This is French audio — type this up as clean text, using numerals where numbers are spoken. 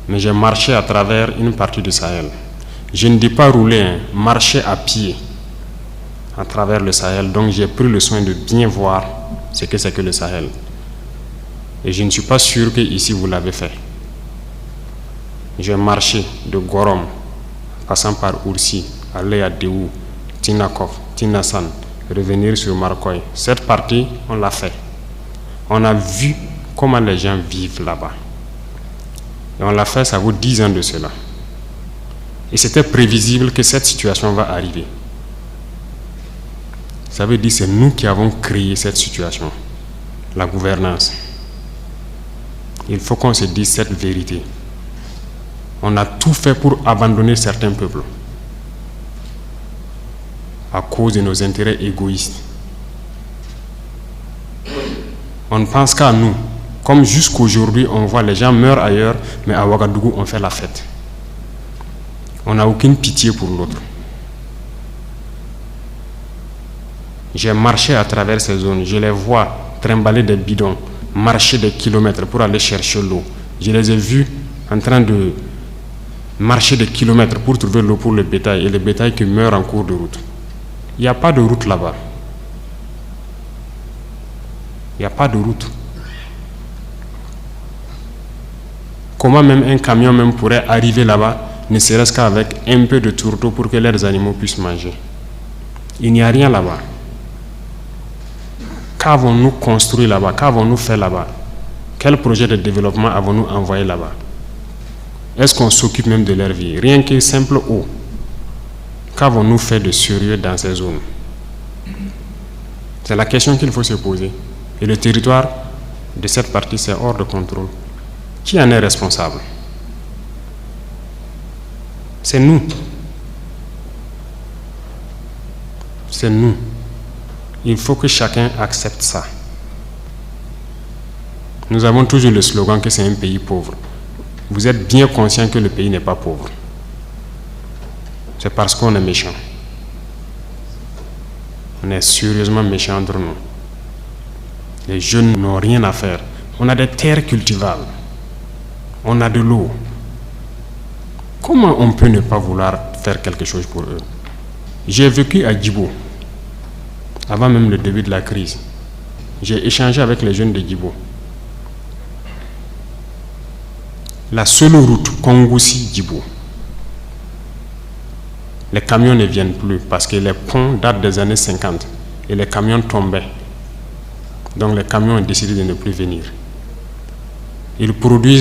mais j'ai marché à travers une partie du Sahel. Je ne dis pas rouler, hein, marcher à pied à travers le Sahel. Donc j'ai pris le soin de bien voir ce que c'est que le Sahel. Et je ne suis pas sûr que ici vous l'avez fait. J'ai marché de Gorom, passant par Oursi, aller à Déou, Tinakov, Tinasan, revenir sur Marcoy. Cette partie, on l'a fait. On a vu comment les gens vivent là-bas. Et on l'a fait, ça vaut 10 ans de cela. Et c'était prévisible que cette situation va arriver. Ça veut dire que c'est nous qui avons créé cette situation, la gouvernance. Il faut qu'on se dise cette vérité. On a tout fait pour abandonner certains peuples à cause de nos intérêts égoïstes. On ne pense qu'à nous. Comme jusqu'aujourd'hui, on voit les gens meurent ailleurs, mais à Ouagadougou, on fait la fête. On n'a aucune pitié pour l'autre. J'ai marché à travers ces zones. Je les vois trimballer des bidons, marcher des kilomètres pour aller chercher l'eau. Je les ai vus en train de marcher des kilomètres pour trouver l'eau pour le bétail et le bétail qui meurt en cours de route. Il n'y a pas de route là-bas. Il n'y a pas de route. Comment même un camion même pourrait arriver là-bas, ne serait-ce qu'avec un peu de tourteau pour que leurs animaux puissent manger? Il n'y a rien là-bas. Qu'avons-nous construit là-bas? Qu'avons-nous fait là-bas? Quel projet de développement avons-nous envoyé là-bas? Est-ce qu'on s'occupe même de leur vie? Rien que simple eau. Qu'avons-nous fait de sérieux dans ces zones? C'est la question qu'il faut se poser. Et le territoire de cette partie, c'est hors de contrôle. Qui en est responsable? C'est nous. C'est nous. Il faut que chacun accepte ça. Nous avons toujours le slogan que c'est un pays pauvre. Vous êtes bien conscient que le pays n'est pas pauvre. C'est parce qu'on est méchant. On est sérieusement méchant entre nous. Les jeunes n'ont rien à faire. On a des terres cultivables. On a de l'eau. Comment on peut ne pas vouloir faire quelque chose pour eux? J'ai vécu à Djibo, avant même le début de la crise. J'ai échangé avec les jeunes de Djibo. La seule route Kongoussi-Djibo, les camions ne viennent plus parce que les ponts datent des années 50 et les camions tombaient. Donc les camions ont décidé de ne plus venir. Ils produisent